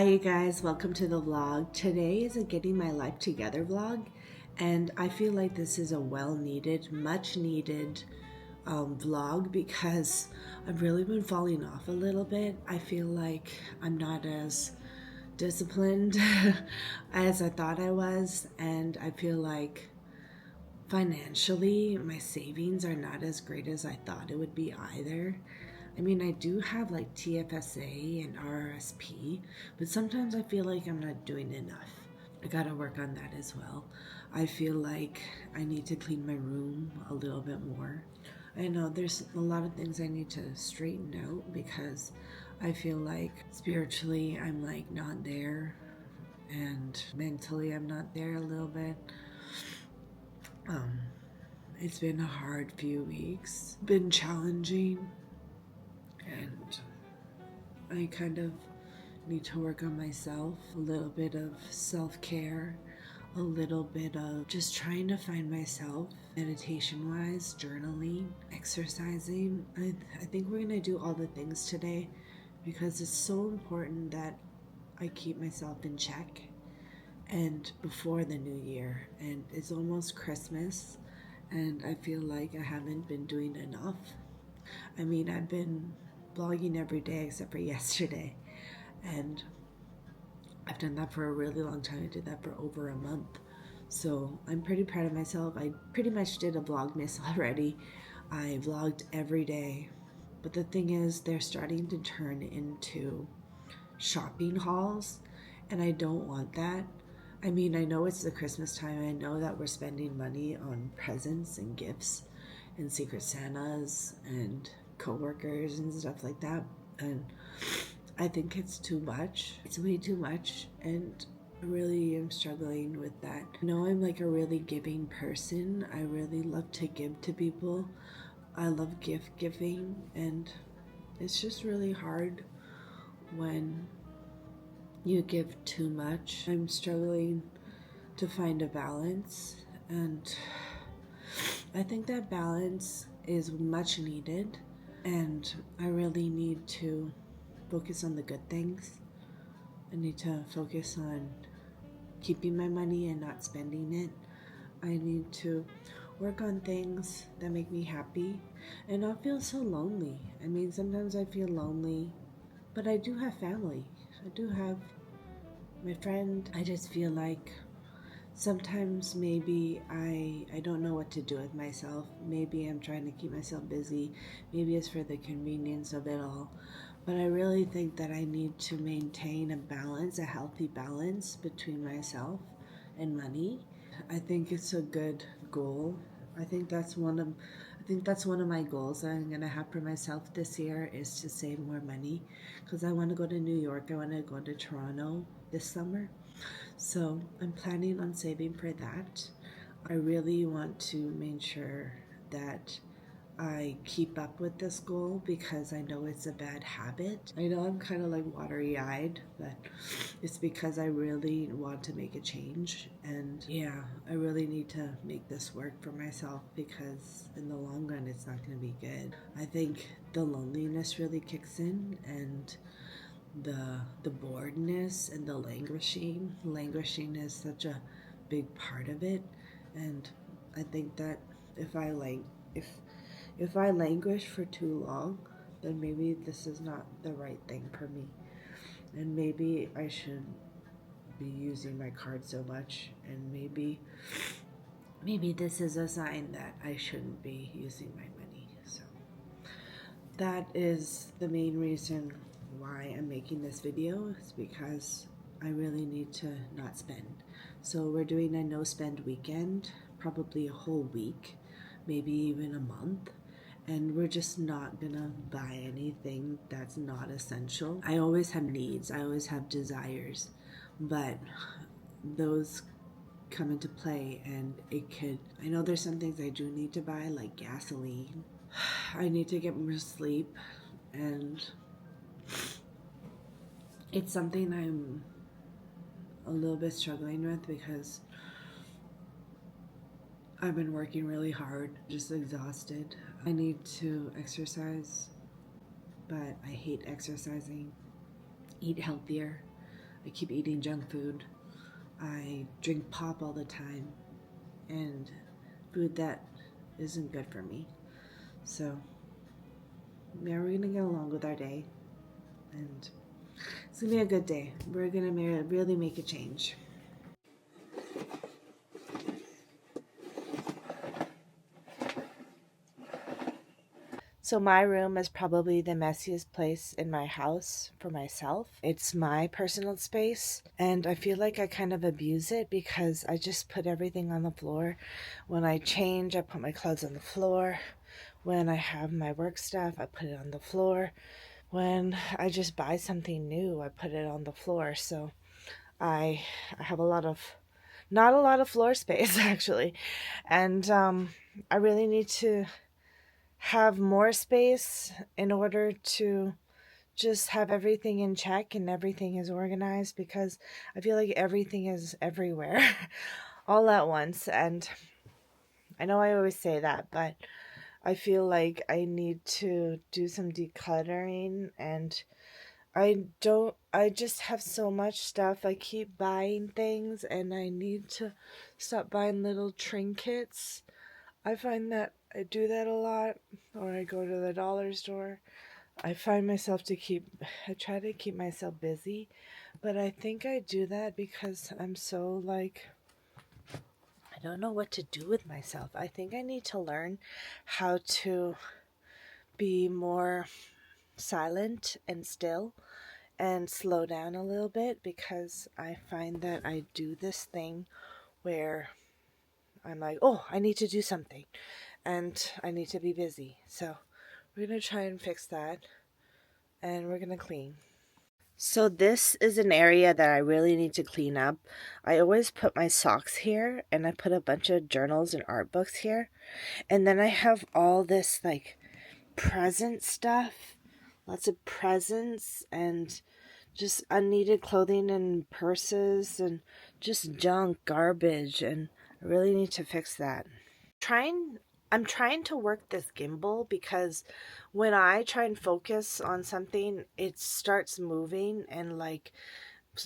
Hi you guys, welcome to the vlog. Today is a getting my life together vlog, and I feel like this is a well-needed, much-needed vlog because I've really been falling off a little bit. I feel like I'm not as disciplined as I thought I was, and I feel like financially my savings are not as great as I thought it would be either. I mean, I do have like TFSA and RRSP, but sometimes I feel like I'm not doing enough. I gotta work on that as well. I feel like I need to clean my room a little bit more. I know there's a lot of things I need to straighten out because I feel like spiritually I'm like not there, and mentally I'm not there a little bit. It's been a hard few weeks, been challenging, and I kind of need to work on myself, a little bit of self-care, a little bit of just trying to find myself meditation-wise, journaling, exercising. I think we're gonna do all the things today because it's so important that I keep myself in check and before the new year, and it's almost Christmas and I feel like I haven't been doing enough. I mean, I've been vlogging every day except for yesterday, and I've done that for a really long time. I did that for over a month, so I'm pretty proud of myself. I pretty much did a vlogmas already. I vlogged every day, but the thing is they're starting to turn into shopping hauls, and I don't want that. I mean, I know it's the Christmas time. I know that we're spending money on presents and gifts and Secret Santas and coworkers and stuff like that. And I think it's too much. It's way too much, and I really am struggling with that. I know I'm like a really giving person. I really love to give to people. I love gift giving, and it's just really hard when you give too much. I'm struggling to find a balance, and I think that balance is much needed, and I really need to focus on the good things. I need to focus on keeping my money and not spending it. I need to work on things that make me happy and not feel so lonely. I mean, sometimes I feel lonely, but I do have family. I do have my friend. I just feel like sometimes maybe I don't know what to do with myself. Maybe I'm trying to keep myself busy. Maybe it's for the convenience of it all. But I really think that I need to maintain a balance, a healthy balance between myself and money. I think it's a good goal. I think that's one of my goals that I'm gonna have for myself this year is to save more money, because I want to go to New York. I want to go to Toronto this summer. So I'm planning on saving for that. I really want to make sure that I keep up with this goal because I know it's a bad habit. I know I'm kind of like watery-eyed, but it's because I really want to make a change. And yeah, I really need to make this work for myself because in the long run, it's not going to be good. I think the loneliness really kicks in, and the boredness and the languishing is such a big part of it. And I think that if I languish for too long, then maybe this is not the right thing for me, and maybe I shouldn't be using my card so much, and maybe this is a sign that I shouldn't be using my money. So that is the main reason why I'm making this video, is because I really need to not spend. So we're doing a no spend weekend, probably a whole week, maybe even a month, and we're just not gonna buy anything that's not essential. I always have needs, I always have desires, but those come into play, and I know there's some things I do need to buy, like gasoline. I need to get more sleep, and it's something I'm a little bit struggling with because I've been working really hard, just exhausted. I need to exercise, but I hate exercising. Eat healthier. I keep eating junk food. I drink pop all the time and food that isn't good for me. So, yeah, we're gonna get along with our day, and it's gonna be a good day. We're gonna really make a change. So my room is probably the messiest place in my house for myself. It's my personal space, and I feel like I kind of abuse it because I just put everything on the floor. When I change, I put my clothes on the floor. When I have my work stuff, I put it on the floor. When I just buy something new, I put it on the floor. So I have not a lot of floor space actually. And I really need to have more space in order to just have everything in check and everything is organized, because I feel like everything is everywhere all at once. And I know I always say that, but I feel like I need to do some decluttering, and I just have so much stuff. I keep buying things and I need to stop buying little trinkets. I find that I do that a lot, or I go to the dollar store. I find myself I try to keep myself busy, but I think I do that because I'm so I don't know what to do with myself. I think I need to learn how to be more silent and still and slow down a little bit, because I find that I do this thing where I'm like, oh, I need to do something and I need to be busy. So we're going to try and fix that, and we're going to clean. So this is an area that I really need to clean up. I always put my socks here, and I put a bunch of journals and art books here. And then I have all this present stuff, lots of presents and just unneeded clothing and purses and just junk, garbage, and I really need to fix that. Trying I'm trying to work this gimbal because when I try and focus on something, it starts moving and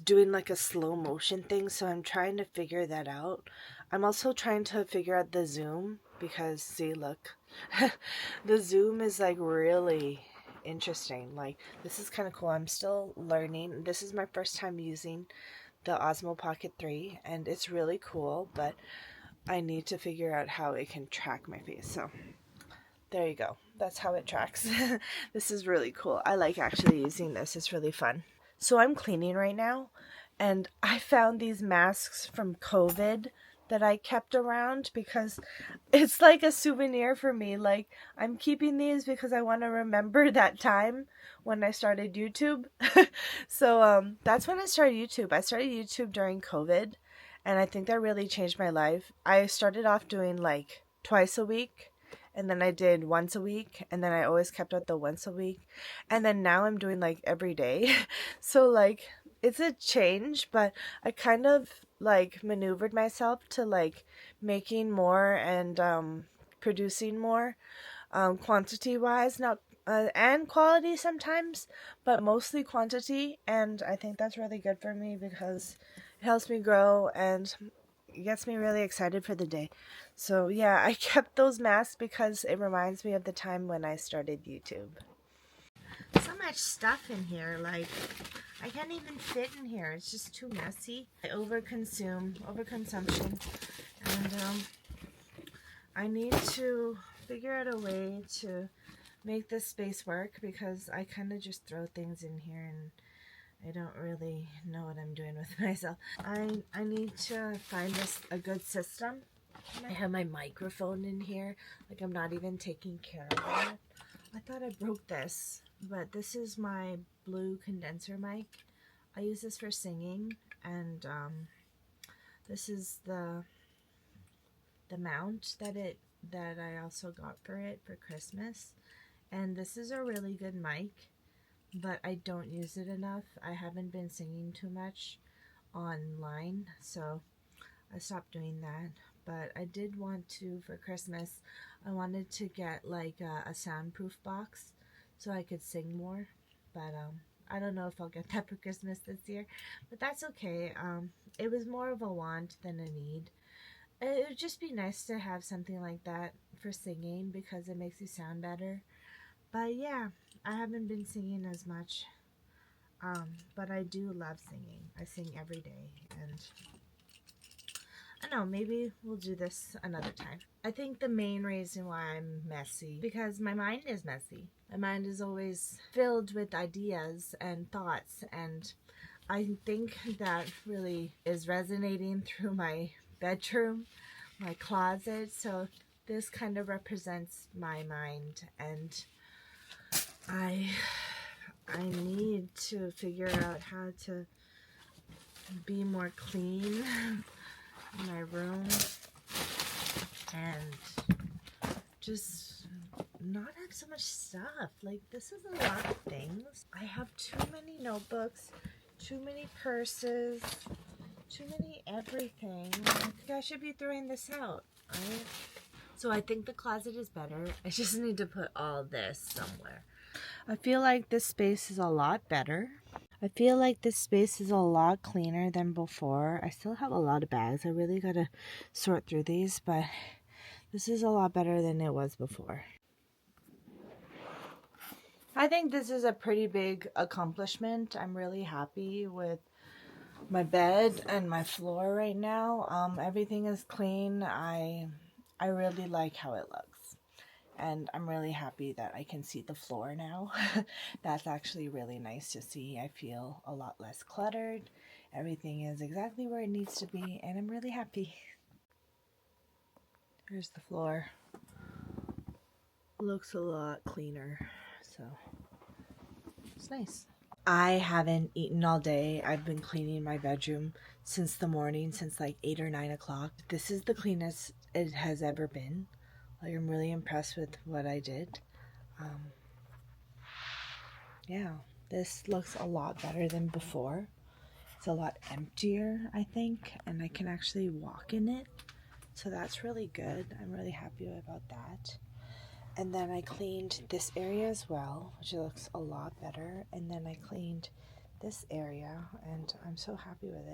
doing a slow motion thing, so I'm trying to figure that out. I'm also trying to figure out the zoom because see, look. The zoom is really interesting. This is kind of cool. I'm still learning. This is my first time using the Osmo Pocket 3 and it's really cool, but I need to figure out how it can track my face. So there you go. That's how it tracks. This is really cool. I like actually using this. It's really fun. So I'm cleaning right now, and I found these masks from COVID that I kept around because it's like a souvenir for me. I'm keeping these because I want to remember that time when I started YouTube. So that's when I started YouTube. I started YouTube during COVID, and I think that really changed my life. I started off doing twice a week, and then I did once a week, and then I always kept up the once a week, and then now I'm doing every day. So it's a change, but I kind of maneuvered myself to making more and producing more, quantity wise, not and quality sometimes, but mostly quantity. And I think that's really good for me because it helps me grow and it gets me really excited for the day. So yeah, I kept those masks because it reminds me of the time when I started YouTube. So much stuff in here, I can't even fit in here. It's just too messy. I overconsumption, and I need to figure out a way to make this space work because I kind of just throw things in here and I don't really know what I'm doing with myself. I need to find a good system. I have my microphone in here, I'm not even taking care of it. I thought I broke this, but this is my blue condenser mic. I use this for singing, and this is the mount that I also got for it for Christmas. And this is a really good mic, but I don't use it enough. I haven't been singing too much online, so I stopped doing that. But I did want to, for Christmas, I wanted to get a soundproof box so I could sing more, but I don't know if I'll get that for Christmas this year, but that's okay. It was more of a want than a need. It would just be nice to have something like that for singing because it makes you sound better. But yeah, I haven't been singing as much. But I do love singing. I sing every day, and I don't know, maybe we'll do this another time. I think the main reason why I'm messy because my mind is messy. My mind is always filled with ideas and thoughts, and I think that really is resonating through my bedroom, my closet. So this kind of represents my mind, and I I need to figure out how to be more clean in my room and just not have so much stuff. Like, this is a lot of things. I have too many notebooks, too many purses, too many everything. I should be throwing this out, right? So I think the closet is better. I just need to put all this somewhere. I feel like this space is a lot better. I feel like this space is a lot cleaner than before. I still have a lot of bags. I really gotta sort through these, but this is a lot better than it was before. I think this is a pretty big accomplishment. I'm really happy with my bed and my floor right now. Everything is clean. I really like how it looks. And I'm really happy that I can see the floor now. That's actually really nice to see. I feel a lot less cluttered. Everything is exactly where it needs to be, and I'm really happy. Here's the floor. Looks a lot cleaner, so it's nice. I haven't eaten all day. I've been cleaning my bedroom since the morning, since like 8 or 9 o'clock. This is the cleanest it has ever been. Like, I'm really impressed with what I did. Yeah, this looks a lot better than before. It's a lot emptier, I think, and I can actually walk in it. So that's really good. I'm really happy about that. And then I cleaned this area as well, which looks a lot better. And then I cleaned this area, and I'm so happy with it.